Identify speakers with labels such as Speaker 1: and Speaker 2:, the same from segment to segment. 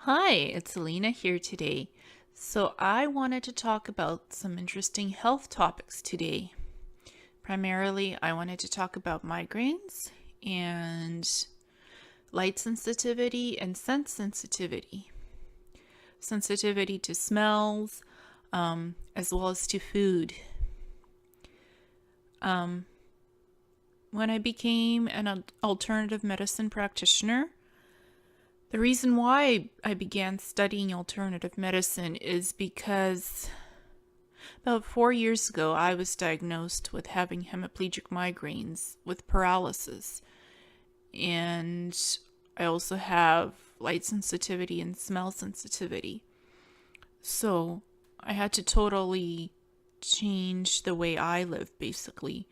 Speaker 1: Hi, it's Alina here today. So, I wanted to talk about some interesting health topics today. Primarily, I wanted to talk about migraines and light sensitivity and scent sensitivity. Sensitivity to smells, as well as to food. Um, when I became an alternative medicine practitioner, the reason why I began studying alternative medicine is because about 4 years ago I was diagnosed with having hemiplegic migraines with paralysis. And I also have light sensitivity and smell sensitivity. So I had to totally change the way I live, basically,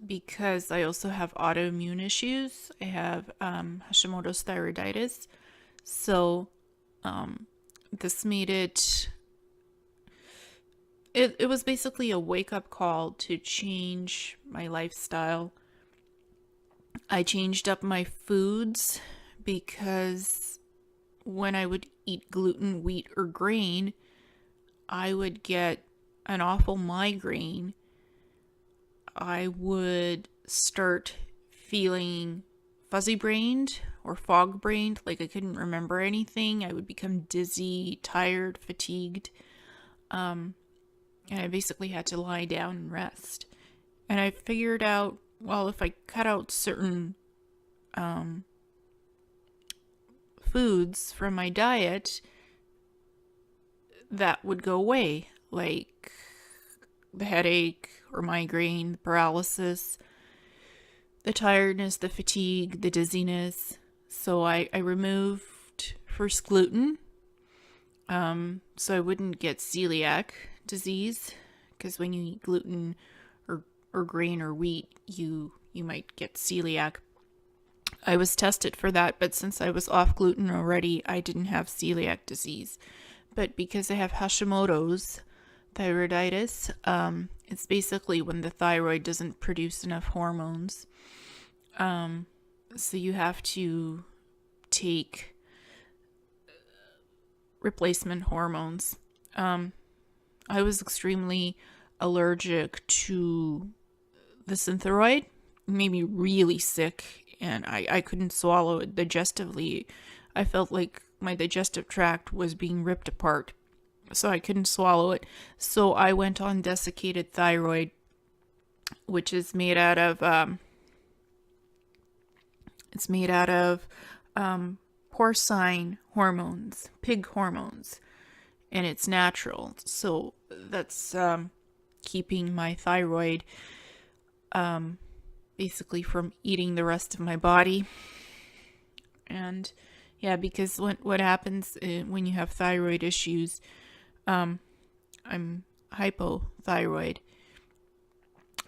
Speaker 1: because I also have autoimmune issues. I have Hashimoto's thyroiditis. So this made it was basically a wake up call to change my lifestyle. I changed up my foods because when I would eat gluten, wheat, or grain, I would get an awful migraine. I would start feeling fuzzy brained or fog brained, like I couldn't remember anything. I would become dizzy, tired, fatigued. And I basically had to lie down and rest. And I figured out, well, if I cut out certain foods from my diet, that would go away, like the headache or migraine, the paralysis, the tiredness, the fatigue, the dizziness. So I removed first gluten, so I wouldn't get celiac disease, because when you eat gluten or grain or wheat, you might get celiac. I was tested for that, but since I was off gluten already, I didn't have celiac disease. But because I have Hashimoto's thyroiditis, it's basically when the thyroid doesn't produce enough hormones. So you have to take replacement hormones. I was extremely allergic to the Synthroid, made me really sick, and I couldn't swallow it digestively. I felt like my digestive tract was being ripped apart, so I couldn't swallow it. So I went on desiccated thyroid, which is made out of porcine hormones, pig hormones, and it's natural. So that's keeping my thyroid basically from eating the rest of my body. And yeah, because what happens when you have thyroid issues, I'm hypothyroid,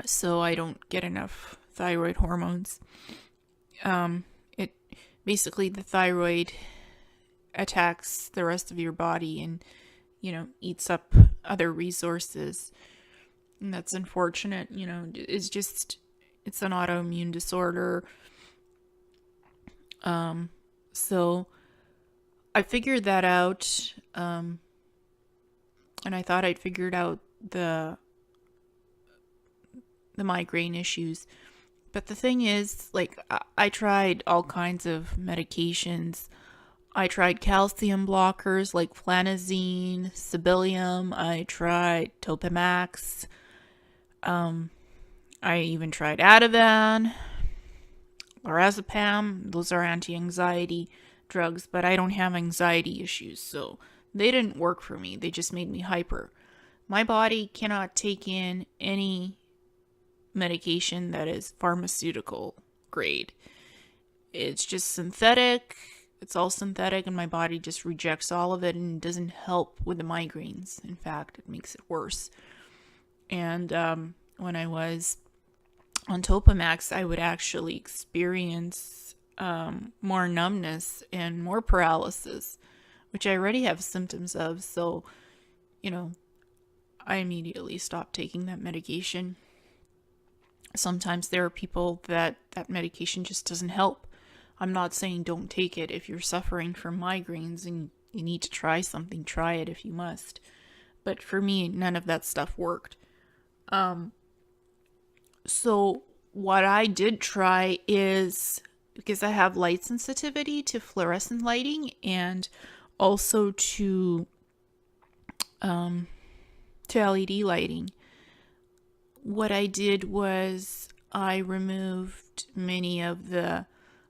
Speaker 1: so I don't get enough thyroid hormones. It basically, the thyroid attacks the rest of your body and eats up other resources, and that's unfortunate. It's an autoimmune disorder. So I figured that out, and I thought I'd figured out the migraine issues. But the thing is, like, I tried all kinds of medications. I tried calcium blockers like flanazine, Sibelium. I tried Topamax. I even tried Ativan, lorazepam. Those are anti-anxiety drugs, but I don't have anxiety issues, so they didn't work for me. They just made me hyper. My body cannot take in any medication that is pharmaceutical grade. It's just synthetic. It's all synthetic, and my body just rejects all of it and doesn't help with the migraines. In fact, it makes it worse. And when I was on Topamax, I would actually experience more numbness and more paralysis, which I already have symptoms of. So, I immediately stopped taking that medication. Sometimes there are people that medication just doesn't help. I'm not saying don't take it. If you're suffering from migraines and you need to try something, try it if you must. But for me, none of that stuff worked. So what I did try is, because I have light sensitivity to fluorescent lighting and also to LED lighting, what I did was I removed many of the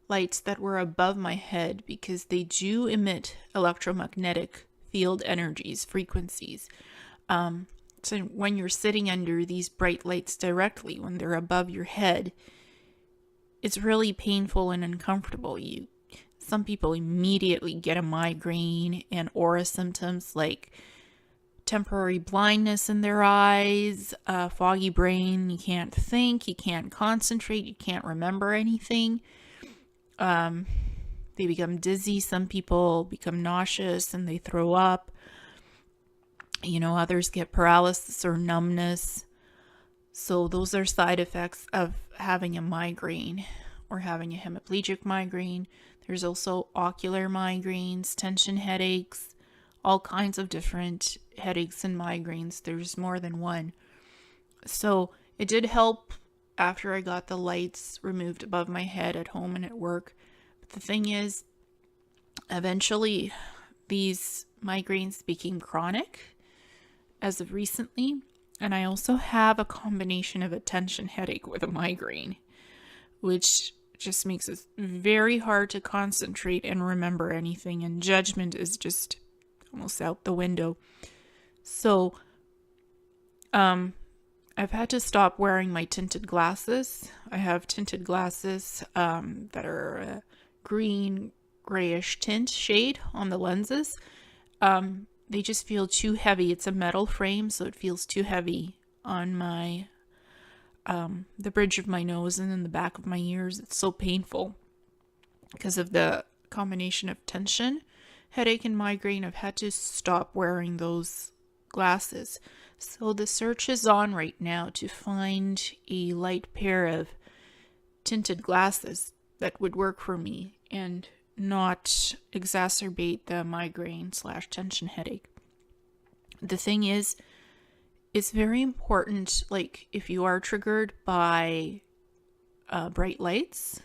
Speaker 1: lights that were above my head because they do emit electromagnetic field energies, frequencies. So when you're sitting under these bright lights directly, when they're above your head, it's really painful and uncomfortable. Some people immediately get a migraine and aura symptoms like temporary blindness in their eyes, foggy brain, you can't think, you can't concentrate, you can't remember anything. They become dizzy. Some people become nauseous and they throw up. Others get paralysis or numbness. So those are side effects of having a migraine or having a hemiplegic migraine. There's also ocular migraines, tension headaches, all kinds of different headaches and migraines. There's more than one. So it did help after I got the lights removed above my head at home and at work. But the thing is, eventually these migraines became chronic as of recently. And I also have a combination of a tension headache with a migraine, which just makes it very hard to concentrate and remember anything. And judgment is just almost out the window. So, I've had to stop wearing my tinted glasses. I have tinted glasses that are a green, grayish tint shade on the lenses. They just feel too heavy. It's a metal frame, so it feels too heavy on my the bridge of my nose and in the back of my ears. It's so painful because of the combination of tension, headache, and migraine. I've had to stop wearing those glasses. So the search is on right now to find a light pair of tinted glasses that would work for me and not exacerbate the migraine/tension headache. The thing is, it's very important, like if you are triggered by bright lights,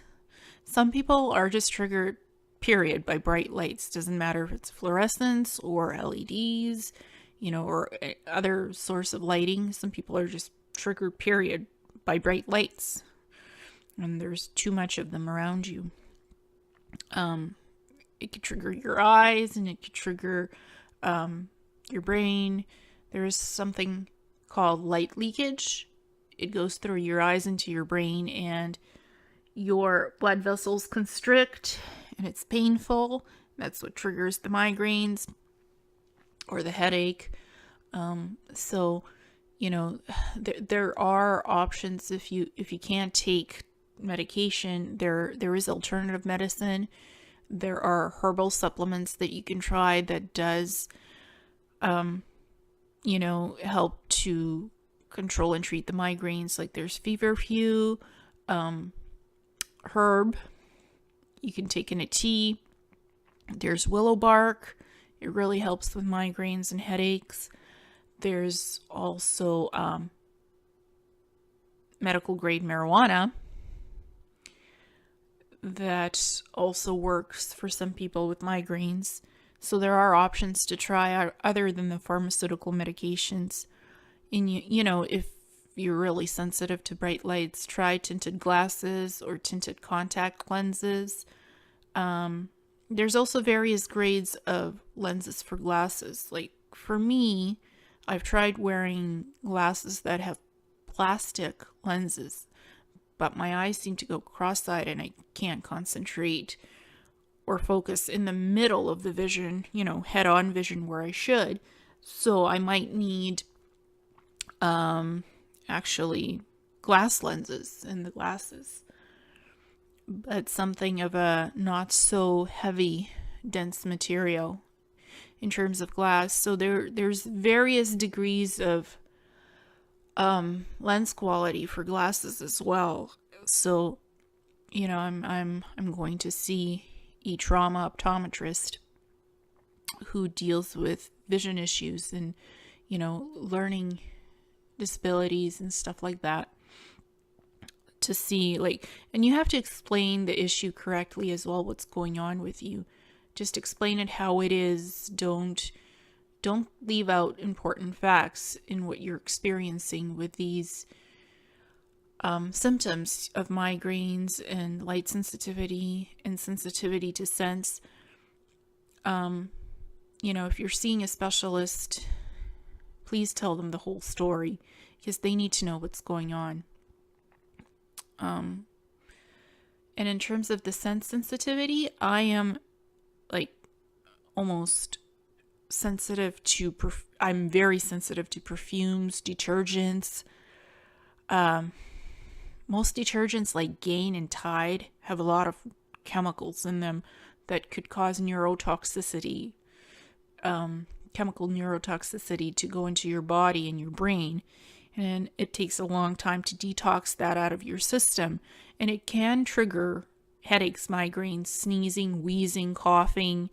Speaker 1: some people are just triggered, period, by bright lights. Doesn't matter if it's fluorescence or LEDs, or other source of lighting. Some people are just triggered, period, by bright lights. And there's too much of them around you. It could trigger your eyes and it could trigger your brain. There's something called light leakage. It goes through your eyes into your brain and your blood vessels constrict and it's painful. That's what triggers the migraines or the headache. So, there are options if you can't take medication. There is alternative medicine. There are herbal supplements that you can try that does, help to control and treat the migraines. Like there's feverfew, herb. You can take in a tea. There's willow bark. It really helps with migraines and headaches. There's also medical grade marijuana that also works for some people with migraines. So there are options to try other than the pharmaceutical medications. And if you're really sensitive to bright lights, try tinted glasses or tinted contact lenses. There's also various grades of lenses for glasses. Like for me, I've tried wearing glasses that have plastic lenses, but my eyes seem to go cross-eyed and I can't concentrate or focus in the middle of the vision, head-on vision where I should. So I might need actually glass lenses in the glasses, but something of a not so heavy, dense material in terms of glass. So there's various degrees of lens quality for glasses as well. So I'm going to see a trauma optometrist who deals with vision issues and, learning disabilities and stuff like that, to see, and you have to explain the issue correctly as well, what's going on with you. Just explain it how it is. Don't leave out important facts in what you're experiencing with these symptoms of migraines and light sensitivity and sensitivity to scents. If you're seeing a specialist, please tell them the whole story, because they need to know what's going on. And in terms of the scent sensitivity, I am almost sensitive to, I'm very sensitive to perfumes, detergents. Most detergents like Gain and Tide have a lot of chemicals in them that could cause neurotoxicity, chemical neurotoxicity to go into your body and your brain. And it takes a long time to detox that out of your system. And it can trigger headaches, migraines, sneezing, wheezing, coughing,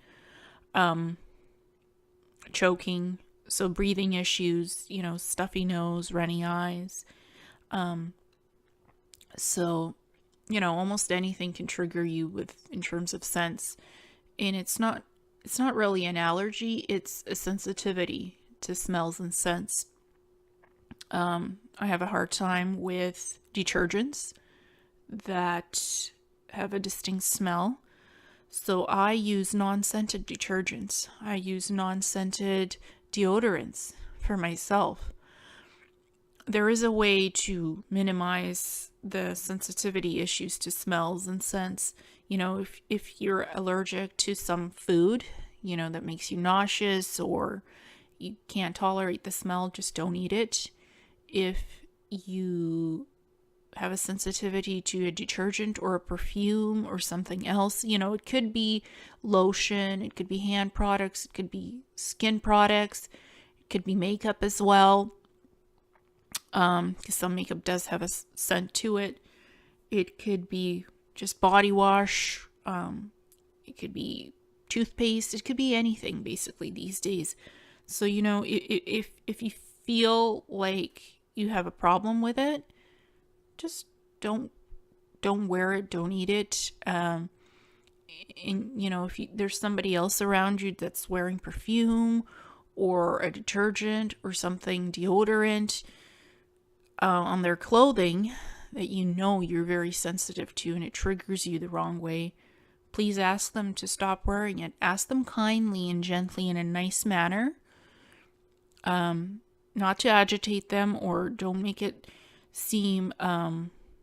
Speaker 1: choking, so breathing issues, stuffy nose, runny eyes. Almost anything can trigger you in terms of scents. And it's not really an allergy, it's a sensitivity to smells and scents. I have a hard time with detergents that have a distinct smell. So I use non-scented detergents. I use non-scented deodorants for myself. There is a way to minimize the sensitivity issues to smells and scents. If you're allergic to some food, that makes you nauseous or you can't tolerate the smell, just don't eat it. If you have a sensitivity to a detergent or a perfume or something else, it could be lotion, it could be hand products, it could be skin products, it could be makeup as well, because some makeup does have a scent to it. It could be just body wash, it could be toothpaste, it could be anything basically these days. So if you feel like you have a problem with it, just don't wear it, don't eat it. And if there's somebody else around you that's wearing perfume or a detergent or something, deodorant, on their clothing that you're very sensitive to and it triggers you the wrong way, please ask them to stop wearing it. Ask them kindly and gently in a nice manner, not to agitate them, or don't make it seem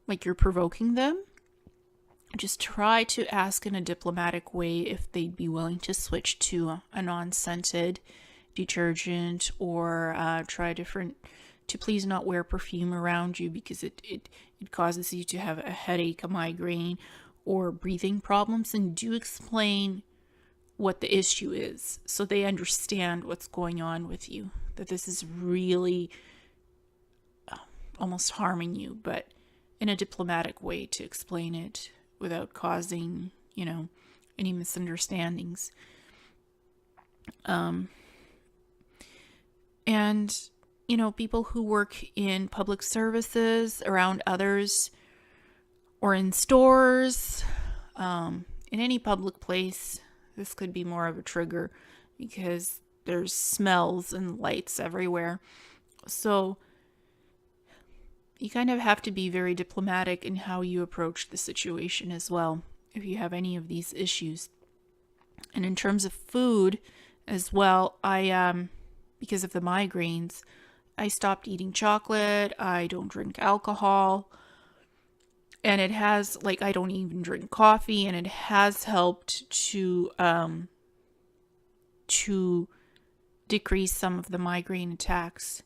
Speaker 1: like you're provoking them. Just try to ask in a diplomatic way if they'd be willing to switch to a non-scented detergent, or try to please not wear perfume around you, because it causes you to have a headache, a migraine, or breathing problems. And do explain what the issue is so they understand what's going on with you, that this is really almost harming you, but in a diplomatic way to explain it without causing, any misunderstandings. And people who work in public services around others, or in stores, in any public place, this could be more of a trigger because there's smells and lights everywhere. So you kind of have to be very diplomatic in how you approach the situation as well, if you have any of these issues. And in terms of food as well, I because of the migraines, I stopped eating chocolate. I don't drink alcohol. And it has, I don't even drink coffee, and it has helped to decrease some of the migraine attacks.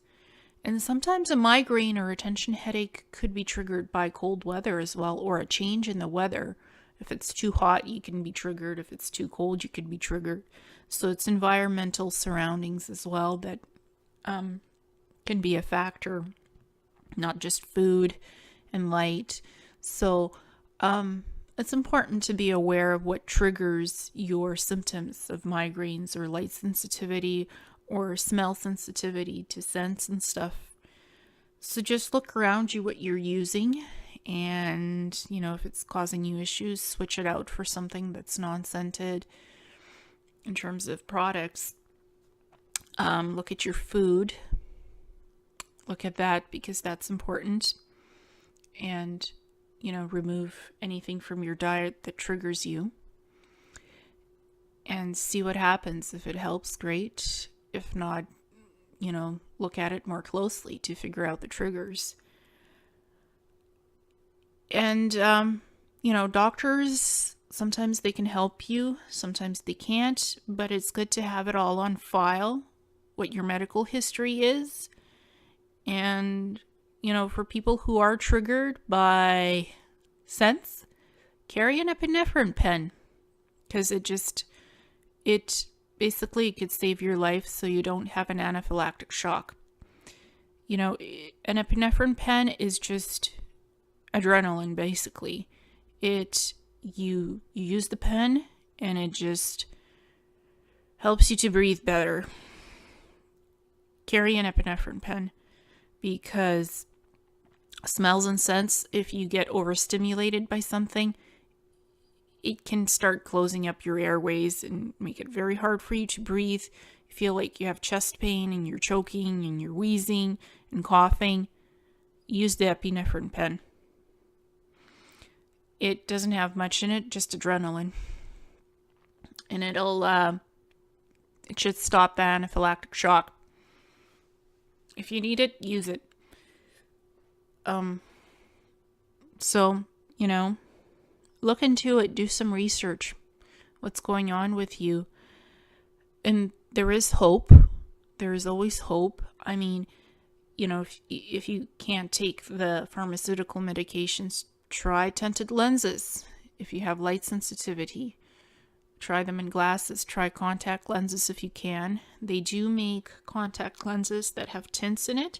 Speaker 1: And sometimes a migraine or a tension headache could be triggered by cold weather as well, or a change in the weather. If it's too hot, you can be triggered. If it's too cold, you can be triggered. So it's environmental surroundings as well that can be a factor, not just food and light. So it's important to be aware of what triggers your symptoms of migraines or light sensitivity or smell sensitivity to scents and stuff. So just look around you what you're using, and if it's causing you issues, switch it out for something that's non-scented. In terms of products, look at your food. Look at that, because that's important. And remove anything from your diet that triggers you and see what happens. If it helps, great. If not, look at it more closely to figure out the triggers. And, doctors, sometimes they can help you, sometimes they can't, but it's good to have it all on file, what your medical history is. And for people who are triggered by scents, carry an epinephrine pen, because it basically could save your life so you don't have an anaphylactic shock. An epinephrine pen is just adrenaline, basically. You use the pen and it just helps you to breathe better. Carry an epinephrine pen, because smells and scents, if you get overstimulated by something, it can start closing up your airways and make it very hard for you to breathe. You feel like you have chest pain and you're choking and you're wheezing and coughing. Use the epinephrine pen. It doesn't have much in it, just adrenaline. And it should stop the anaphylactic shock. If you need it, use it. So, look into it, do some research. What's going on with you? And there is hope. There is always hope. I mean, if you can't take the pharmaceutical medications, try tinted lenses. If you have light sensitivity, try them in glasses. Try contact lenses if you can. They do make contact lenses that have tints in it,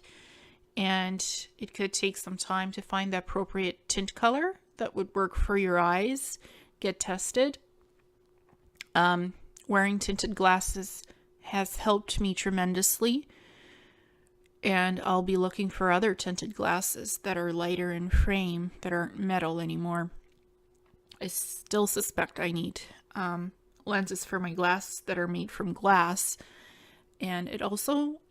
Speaker 1: and it could take some time to find the appropriate tint color that would work for your eyes. Get tested. Wearing tinted glasses has helped me tremendously, and I'll be looking for other tinted glasses that are lighter in frame, that aren't metal anymore. I still suspect I need lenses for my glasses that are made from glass. And it also,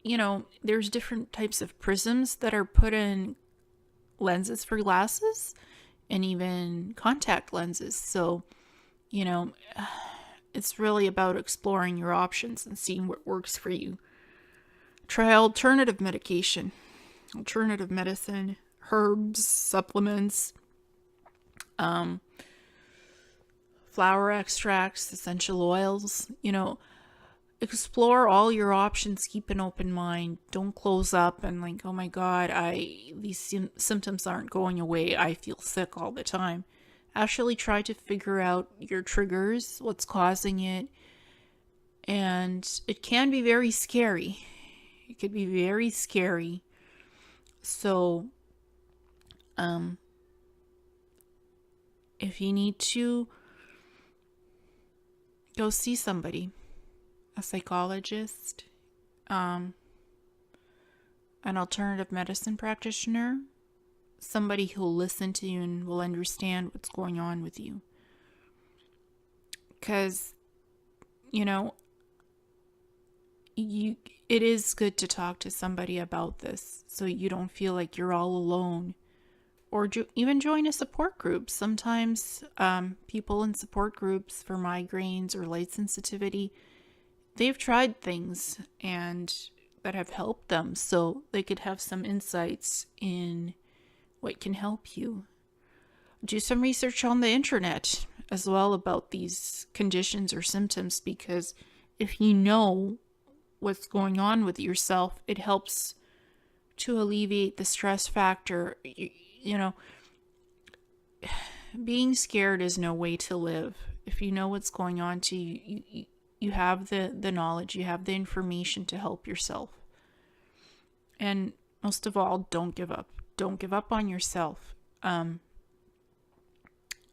Speaker 1: there's different types of prisms that are put in lenses for glasses, and even contact lenses. So, it's really about exploring your options and seeing what works for you. Try alternative medication, alternative medicine, herbs, supplements, flower extracts, essential oils. Explore all your options. Keep an open mind. Don't close up and like, oh my God, these symptoms aren't going away. I feel sick all the time. Actually try to figure out your triggers, what's causing it. And it can be very scary. It could be very scary. So, if you need to, go see somebody. A psychologist, an alternative medicine practitioner, somebody who'll listen to you and will understand what's going on with you. Because, it is good to talk to somebody about this so you don't feel like you're all alone. Or even join a support group. Sometimes people in support groups for migraines or light sensitivity, they've tried things and that have helped them, so they could have some insights in what can help you. Do some research on the internet as well about these conditions or symptoms, because if you know what's going on with yourself, it helps to alleviate the stress factor. Being scared is no way to live. If you know what's going on to you, you have the knowledge, you have the information to help yourself. And most of all, don't give up. Don't give up on yourself.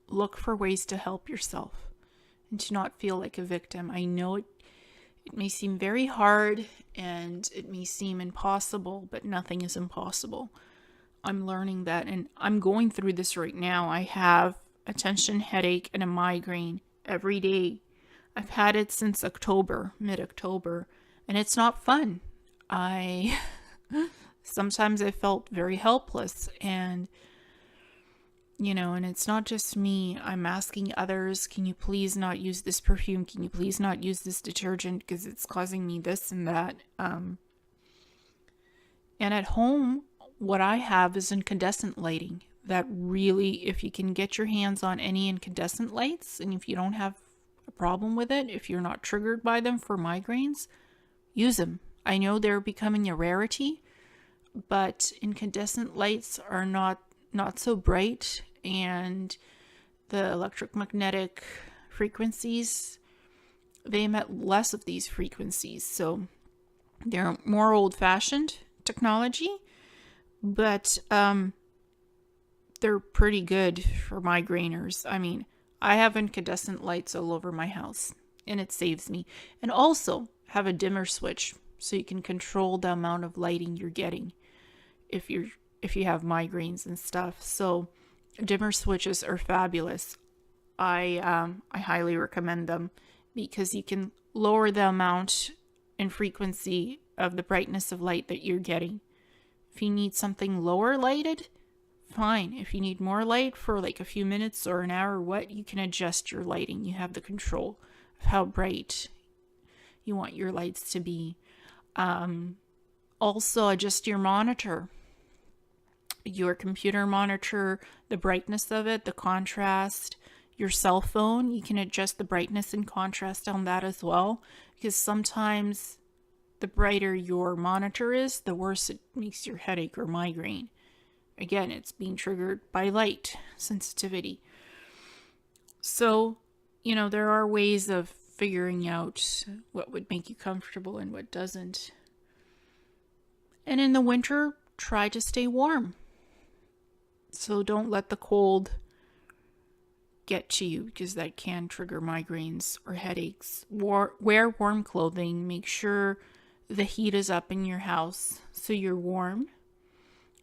Speaker 1: look for ways to help yourself and to not feel like a victim. I know it may seem very hard and it may seem impossible, but nothing is impossible. I'm learning that, and I'm going through this right now. I have a tension headache and a migraine every day. I've had it since October, mid-October, and it's not fun. I sometimes I felt very helpless, and and it's not just me. I'm asking others, can you please not use this perfume? Can you please not use this detergent because it's causing me this and that? And at home, what I have is incandescent lighting. That really, if you can get your hands on any incandescent lights, and if you don't have a problem with it, if you're not triggered by them for migraines, use them. I know they're becoming a rarity, but incandescent lights are not so bright, and the electromagnetic frequencies, they emit less of these frequencies. So they're more old-fashioned technology, but they're pretty good for migraineurs. I mean, I have incandescent lights all over my house, and it saves me. And also have a dimmer switch so you can control the amount of lighting you're getting if you have migraines and stuff. So dimmer switches are fabulous. I highly recommend them because you can lower the amount and frequency of the brightness of light that you're getting. If you need something lower lighted, fine. If you need more light for like a few minutes or an hour, you can adjust your lighting. You have the control of how bright you want your lights to be. Also, adjust your monitor. Your computer monitor, the brightness of it, the contrast. Your cell phone, you can adjust the brightness and contrast on that as well, because sometimes the brighter your monitor is, the worse it makes your headache or migraine. Again, it's being triggered by light sensitivity. So, there are ways of figuring out what would make you comfortable and what doesn't. And in the winter, try to stay warm. So don't let the cold get to you, because that can trigger migraines or headaches. Wear warm clothing. Make sure the heat is up in your house so you're warm,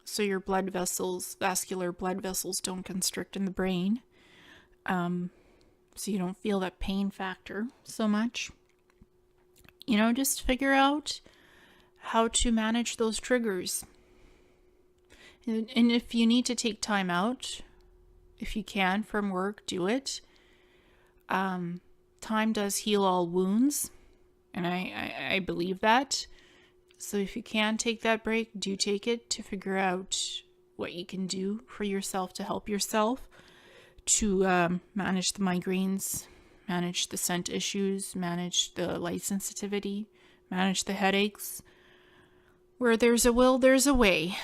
Speaker 1: so your vascular blood vessels don't constrict in the brain, so you don't feel that pain factor so much. Just figure out how to manage those triggers. And if you need to take time out, if you can, from work, do it. Time does heal all wounds, and I believe that. So if you can take that break, do take it to figure out what you can do for yourself to help yourself, to manage the migraines, manage the scent issues, manage the light sensitivity, manage the headaches. Where there's a will, there's a way.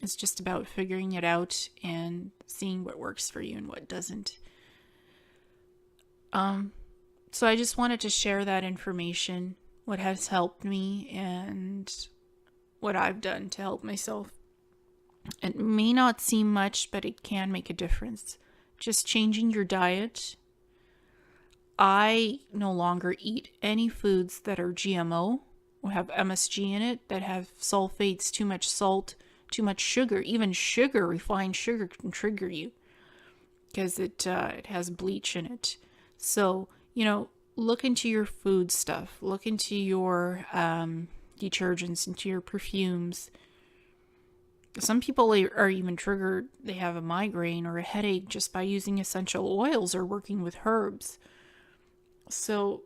Speaker 1: It's just about figuring it out and seeing what works for you and what doesn't. So I just wanted to share that information, what has helped me and what I've done to help myself. It may not seem much, but it can make a difference. Just changing your diet. I no longer eat any foods that are GMO or have MSG in it, that have sulfates, too much salt, too much sugar. Even sugar, refined sugar, can trigger you because it has bleach in it. So, look into your food stuff. Look into your detergents, into your perfumes. Some people are even triggered. They have a migraine or a headache just by using essential oils or working with herbs. So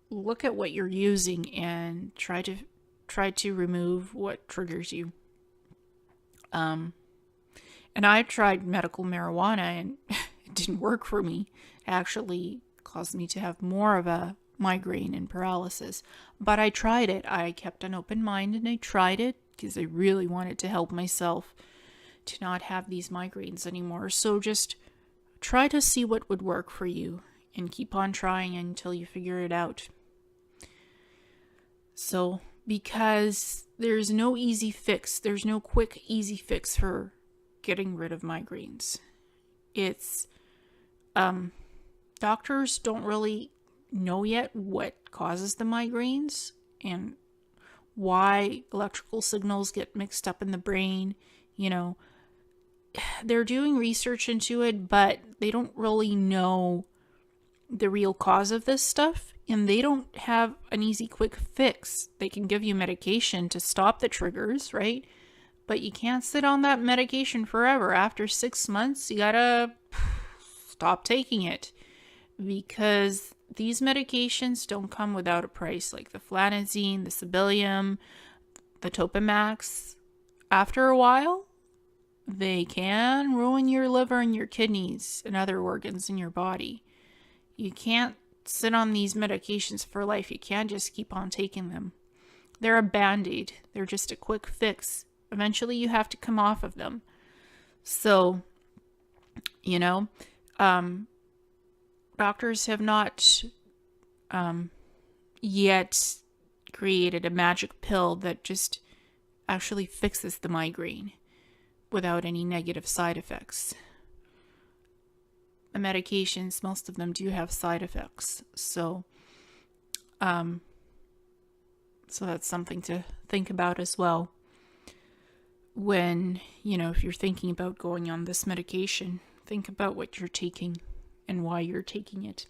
Speaker 1: look at what you're using and try to remove what triggers you. And I've tried medical marijuana and it didn't work for me. It actually caused me to have more of a migraine and paralysis. But I tried it. I kept an open mind and I tried it because I really wanted to help myself to not have these migraines anymore. So just try to see what would work for you and keep on trying until you figure it out. So, because there's no easy fix, there's no quick, easy fix for getting rid of migraines. It's Doctors don't really know yet what causes the migraines and why electrical signals get mixed up in the brain. You know, they're doing research into it, but they don't really know the real cause of this stuff, and they don't have an easy quick fix. They can give you medication to stop the triggers, right? But you can't sit on that medication forever. After 6 months, you gotta stop taking it, because these medications don't come without a price, like the flanazine, the Sibelium, the Topamax. After a while, they can ruin your liver and your kidneys and other organs in your body. You can't sit on these medications for life. You can't just keep on taking them. They're a band-aid. They're just a quick fix. Eventually you have to come off of them. So, you know, doctors have not yet created a magic pill that just actually fixes the migraine without any negative side effects. The medications, most of them do have side effects. So that's something to think about as well. When, if you're thinking about going on this medication, think about what you're taking and why you're taking it.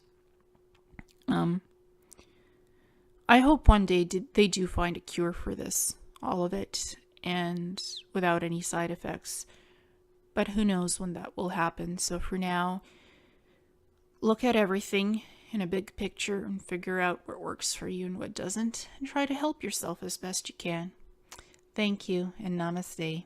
Speaker 1: I hope one day they do find a cure for this, all of it, and without any side effects. But who knows when that will happen. So for now, look at everything in a big picture and figure out what works for you and what doesn't, and try to help yourself as best you can. Thank you, and namaste.